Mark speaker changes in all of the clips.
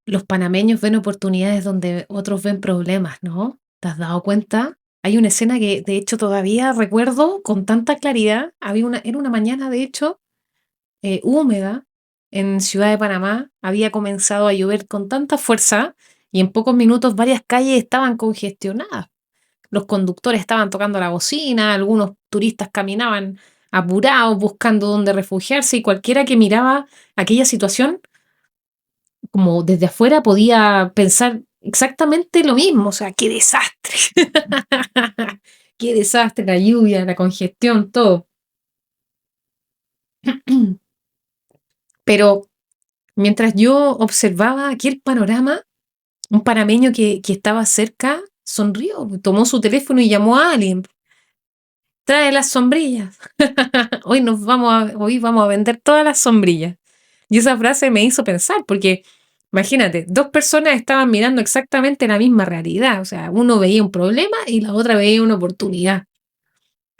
Speaker 1: Los panameños ven oportunidades donde otros ven problemas, ¿no? ¿Te has dado cuenta? Hay una escena que de hecho todavía recuerdo con tanta claridad. Era una mañana, de hecho, húmeda en Ciudad de Panamá. Había comenzado a llover con tanta fuerza y en pocos minutos varias calles estaban congestionadas. Los conductores estaban tocando la bocina, algunos turistas caminaban apurados buscando dónde refugiarse y cualquiera que miraba aquella situación como desde afuera podía pensar exactamente lo mismo, o sea, qué desastre, qué desastre, la lluvia, la congestión, todo. Pero mientras yo observaba aquel panorama, un panameño que estaba cerca sonrió, tomó su teléfono y llamó a alguien. Trae las sombrillas. Hoy vamos a vender todas las sombrillas. Y esa frase me hizo pensar, porque imagínate, dos personas estaban mirando exactamente la misma realidad. O sea, uno veía un problema y la otra veía una oportunidad.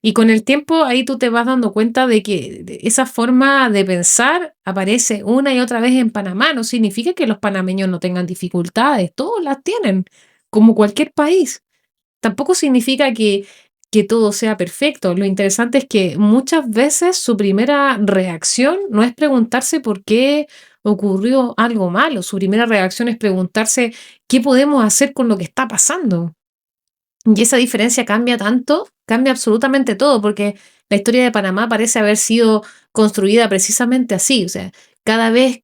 Speaker 1: Y con el tiempo ahí tú te vas dando cuenta de que esa forma de pensar aparece una y otra vez en Panamá. No significa que los panameños no tengan dificultades, todos las tienen, como cualquier país. Tampoco significa que todo sea perfecto. Lo interesante es que muchas veces su primera reacción no es preguntarse por qué ocurrió algo malo. Su primera reacción es preguntarse qué podemos hacer con lo que está pasando. Y esa diferencia cambia tanto, cambia absolutamente todo, porque la historia de Panamá parece haber sido construida precisamente así. O sea, cada vez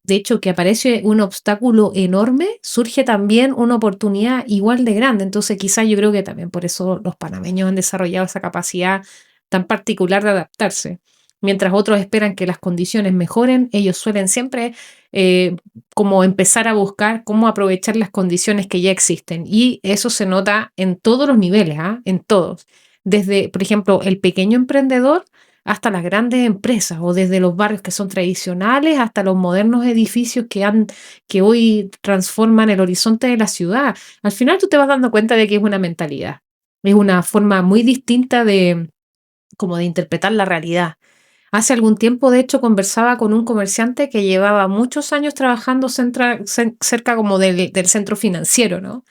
Speaker 1: de hecho, que aparece un obstáculo enorme, surge también una oportunidad igual de grande. Entonces, quizás yo creo que también por eso los panameños han desarrollado esa capacidad tan particular de adaptarse. Mientras otros esperan que las condiciones mejoren, ellos suelen siempre eh, como empezar a buscar cómo aprovechar las condiciones que ya existen. Y eso se nota en todos los niveles, ¿ah? En todos. Desde, por ejemplo, el pequeño emprendedor hasta las grandes empresas o desde los barrios que son tradicionales hasta los modernos edificios que hoy transforman el horizonte de la ciudad. Al final tú te vas dando cuenta de que es una mentalidad, es una forma muy distinta de como de interpretar la realidad. Hace algún tiempo, de hecho, conversaba con un comerciante que llevaba muchos años trabajando cerca como del centro financiero, ¿no?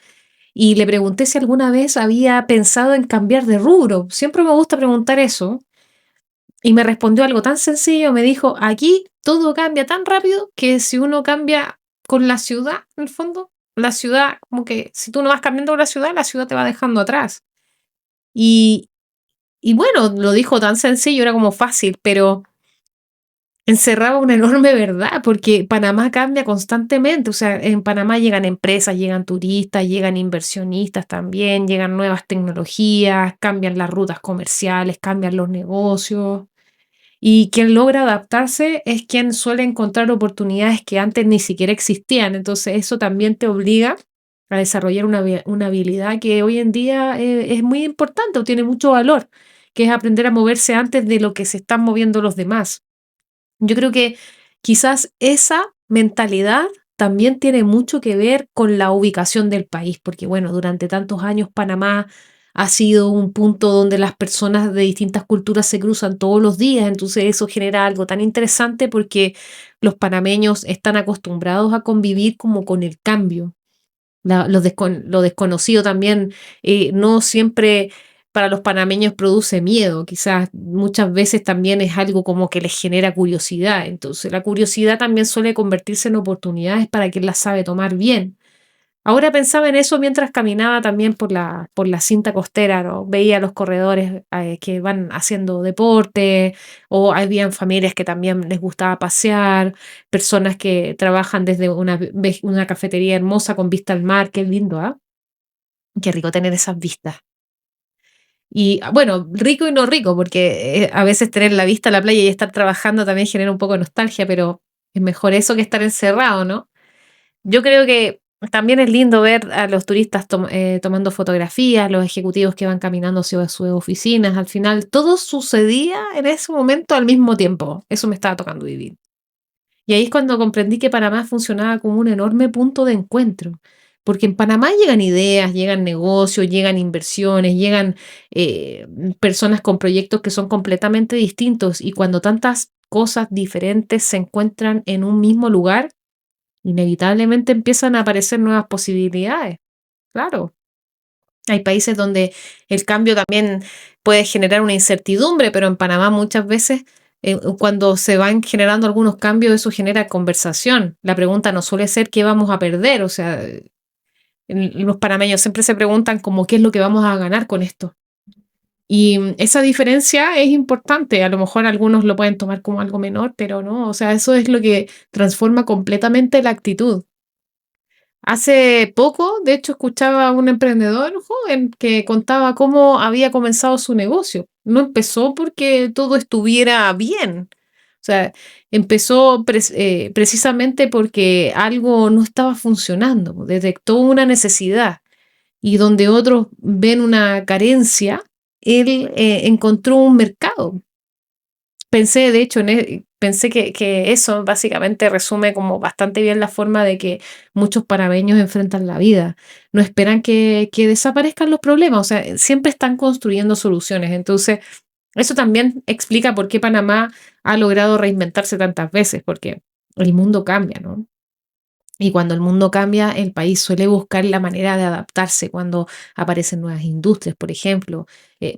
Speaker 1: Y le pregunté si alguna vez había pensado en cambiar de rubro. Siempre me gusta preguntar eso, y me respondió algo tan sencillo, me dijo, aquí todo cambia tan rápido que si uno cambia con la ciudad, en el fondo, la ciudad, como que si tú no vas cambiando con la ciudad te va dejando atrás. Y, y bueno, lo dijo tan sencillo, era como fácil, pero encerraba una enorme verdad, porque Panamá cambia constantemente. O sea, en Panamá llegan empresas, llegan turistas, llegan inversionistas también, llegan nuevas tecnologías, cambian las rutas comerciales, cambian los negocios. Y quien logra adaptarse es quien suele encontrar oportunidades que antes ni siquiera existían. Entonces, eso también te obliga a desarrollar una habilidad que hoy en día es muy importante o tiene mucho valor, que es aprender a moverse antes de lo que se están moviendo los demás. Yo creo que quizás esa mentalidad también tiene mucho que ver con la ubicación del país, porque bueno, durante tantos años Panamá ha sido un punto donde las personas de distintas culturas se cruzan todos los días, entonces eso genera algo tan interesante porque los panameños están acostumbrados a convivir como con el cambio. Lo desconocido también no siempre para los panameños produce miedo, quizás muchas veces también es algo como que les genera curiosidad. Entonces, la curiosidad también suele convertirse en oportunidades para quien las sabe tomar bien. Ahora pensaba en eso mientras caminaba también por la cinta costera, ¿no? Veía los corredores que van haciendo deporte, o habían familias que también les gustaba pasear, personas que trabajan desde una cafetería hermosa con vista al mar, qué lindo, ¿ah? Qué rico tener esas vistas. Y bueno, rico y no rico, porque a veces tener la vista a la playa y estar trabajando también genera un poco de nostalgia, pero es mejor eso que estar encerrado, ¿no? Yo creo que también es lindo ver a los turistas tomando fotografías, los ejecutivos que van caminando hacia sus oficinas. Al final, todo sucedía en ese momento al mismo tiempo. Eso me estaba tocando vivir. Y ahí es cuando comprendí que Panamá funcionaba como un enorme punto de encuentro. Porque en Panamá llegan ideas, llegan negocios, llegan inversiones, llegan eh, personas con proyectos que son completamente distintos. Y cuando tantas cosas diferentes se encuentran en un mismo lugar, Inevitablemente empiezan a aparecer nuevas posibilidades, claro. Hay países donde el cambio también puede generar una incertidumbre, pero en Panamá muchas veces cuando se van generando algunos cambios, eso genera conversación. La pregunta no suele ser qué vamos a perder, o sea, los panameños siempre se preguntan como qué es lo que vamos a ganar con esto. Y esa diferencia es importante. A lo mejor algunos lo pueden tomar como algo menor, pero no. O sea, eso es lo que transforma completamente la actitud. Hace poco, de hecho, escuchaba a un emprendedor joven que contaba cómo había comenzado su negocio. No empezó porque todo estuviera bien. O sea, empezó precisamente porque algo no estaba funcionando. Detectó una necesidad y donde otros ven una carencia, él encontró un mercado. Pensé, de hecho, pensé que eso básicamente resume como bastante bien la forma de que muchos panameños enfrentan la vida. No esperan que desaparezcan los problemas, o sea, siempre están construyendo soluciones. Entonces, eso también explica por qué Panamá ha logrado reinventarse tantas veces, porque el mundo cambia, ¿no? Y cuando el mundo cambia, el país suele buscar la manera de adaptarse cuando aparecen nuevas industrias, por ejemplo.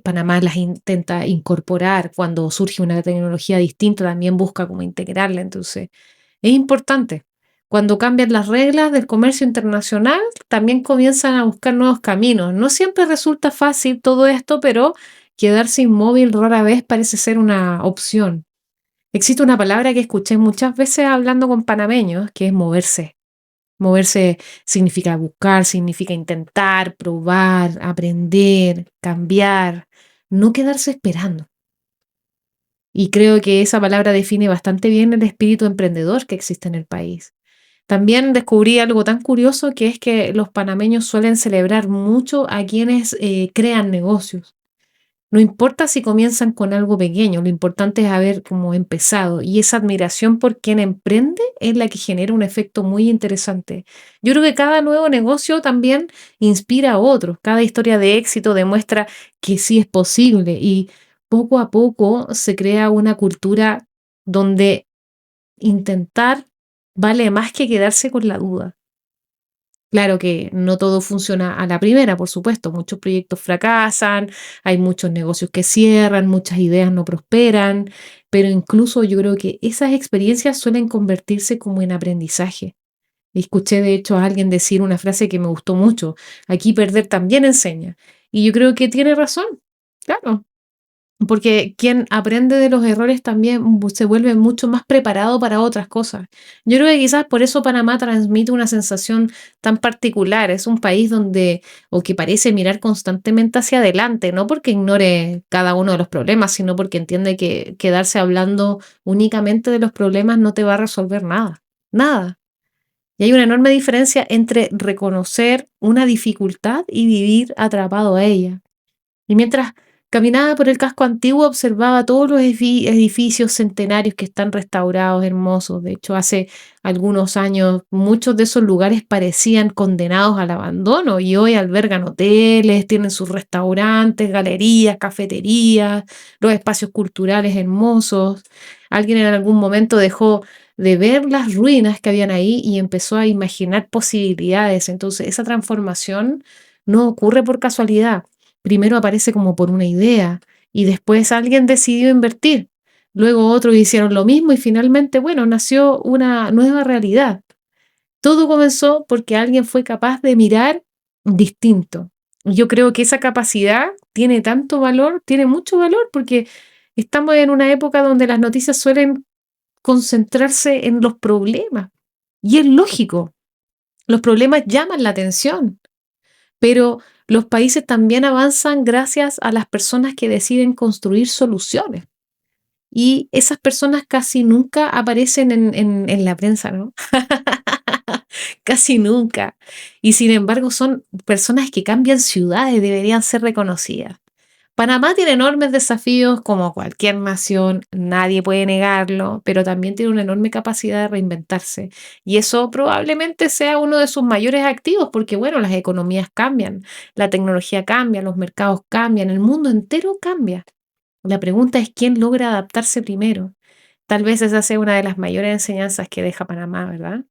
Speaker 1: Panamá las intenta incorporar, cuando surge una tecnología distinta, también busca cómo integrarla. Entonces, es importante. Cuando cambian las reglas del comercio internacional, también comienzan a buscar nuevos caminos. No siempre resulta fácil todo esto, pero quedarse inmóvil rara vez parece ser una opción. Existe una palabra que escuché muchas veces hablando con panameños, que es moverse. Moverse significa buscar, significa intentar, probar, aprender, cambiar, no quedarse esperando. Y creo que esa palabra define bastante bien el espíritu emprendedor que existe en el país. También descubrí algo tan curioso que es que los panameños suelen celebrar mucho a quienes crean negocios. No importa si comienzan con algo pequeño, lo importante es haber como empezado y esa admiración por quien emprende es la que genera un efecto muy interesante. Yo creo que cada nuevo negocio también inspira a otros, cada historia de éxito demuestra que sí es posible y poco a poco se crea una cultura donde intentar vale más que quedarse con la duda. Claro que no todo funciona a la primera, por supuesto. Muchos proyectos fracasan, hay muchos negocios que cierran, muchas ideas no prosperan, pero incluso yo creo que esas experiencias suelen convertirse como en aprendizaje. Escuché de hecho a alguien decir una frase que me gustó mucho, aquí perder también enseña. Y yo creo que tiene razón, claro. Porque quien aprende de los errores también se vuelve mucho más preparado para otras cosas. Yo creo que quizás por eso Panamá transmite una sensación tan particular. Es un país donde, o que parece mirar constantemente hacia adelante, no porque ignore cada uno de los problemas, sino porque entiende que quedarse hablando únicamente de los problemas no te va a resolver nada. Nada. Y hay una enorme diferencia entre reconocer una dificultad y vivir atrapado a ella. Y mientras caminaba por el casco antiguo, observaba todos los edificios centenarios que están restaurados, hermosos. De hecho, hace algunos años muchos de esos lugares parecían condenados al abandono y hoy albergan hoteles, tienen sus restaurantes, galerías, cafeterías, los espacios culturales hermosos. Alguien en algún momento dejó de ver las ruinas que habían ahí y empezó a imaginar posibilidades. Entonces, esa transformación no ocurre por casualidad. Primero aparece como por una idea y después alguien decidió invertir. Luego otros hicieron lo mismo y finalmente, bueno, nació una nueva realidad. Todo comenzó porque alguien fue capaz de mirar distinto. Yo creo que esa capacidad tiene tanto valor, tiene mucho valor porque estamos en una época donde las noticias suelen concentrarse en los problemas. Y es lógico, los problemas llaman la atención, pero los países también avanzan gracias a las personas que deciden construir soluciones. Y esas personas casi nunca aparecen en la prensa, ¿no? Casi nunca. Y sin embargo son personas que cambian ciudades, deberían ser reconocidas. Panamá tiene enormes desafíos como cualquier nación, nadie puede negarlo, pero también tiene una enorme capacidad de reinventarse. Y eso probablemente sea uno de sus mayores activos, porque bueno, las economías cambian, la tecnología cambia, los mercados cambian, el mundo entero cambia. La pregunta es quién logra adaptarse primero. Tal vez esa sea una de las mayores enseñanzas que deja Panamá, ¿verdad?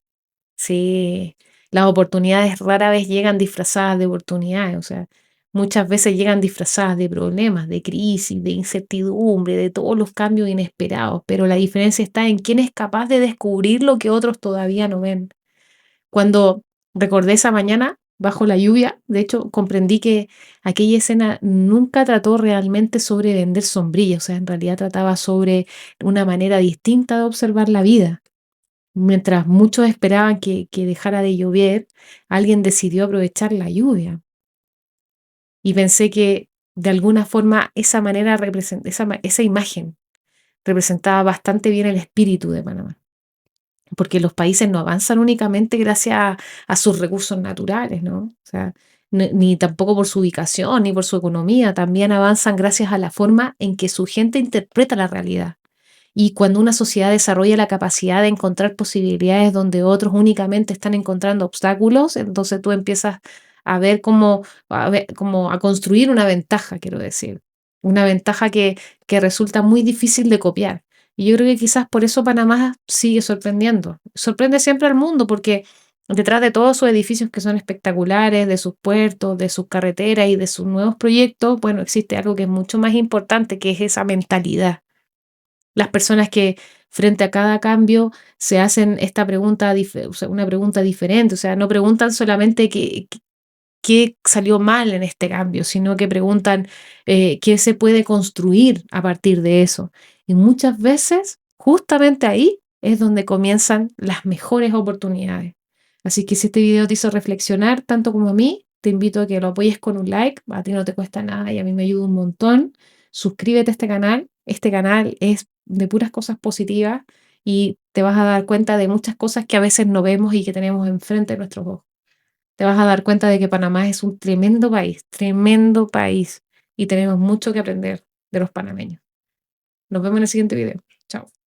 Speaker 1: Sí, las oportunidades rara vez llegan disfrazadas de oportunidades, o sea, muchas veces llegan disfrazadas de problemas, de crisis, de incertidumbre, de todos los cambios inesperados, pero la diferencia está en quién es capaz de descubrir lo que otros todavía no ven. Cuando recordé esa mañana bajo la lluvia, de hecho, comprendí que aquella escena nunca trató realmente sobre vender sombrillas, o sea, en realidad trataba sobre una manera distinta de observar la vida. Mientras muchos esperaban que dejara de llover, alguien decidió aprovechar la lluvia. Y pensé que de alguna forma esa manera esa imagen representaba bastante bien el espíritu de Panamá. Porque los países no avanzan únicamente gracias a sus recursos naturales, ¿no? O sea, ni tampoco por su ubicación, ni por su economía, también avanzan gracias a la forma en que su gente interpreta la realidad. Y cuando una sociedad desarrolla la capacidad de encontrar posibilidades donde otros únicamente están encontrando obstáculos, entonces tú empiezas como a construir una ventaja, quiero decir, una ventaja que resulta muy difícil de copiar. Y yo creo que quizás por eso Panamá sigue sorprendiendo. Sorprende siempre al mundo porque detrás de todos sus edificios que son espectaculares, de sus puertos, de sus carreteras y de sus nuevos proyectos, bueno, existe algo que es mucho más importante, que es esa mentalidad. Las personas que frente a cada cambio se hacen esta pregunta, o sea, una pregunta diferente, o sea, no preguntan solamente qué salió mal en este cambio, sino que preguntan qué se puede construir a partir de eso. Y muchas veces, justamente ahí es donde comienzan las mejores oportunidades. Así que si este video te hizo reflexionar tanto como a mí, te invito a que lo apoyes con un like, a ti no te cuesta nada y a mí me ayuda un montón. Suscríbete a este canal es de puras cosas positivas y te vas a dar cuenta de muchas cosas que a veces no vemos y que tenemos enfrente de nuestros ojos. Te vas a dar cuenta de que Panamá es un tremendo país y tenemos mucho que aprender de los panameños. Nos vemos en el siguiente video. Chao.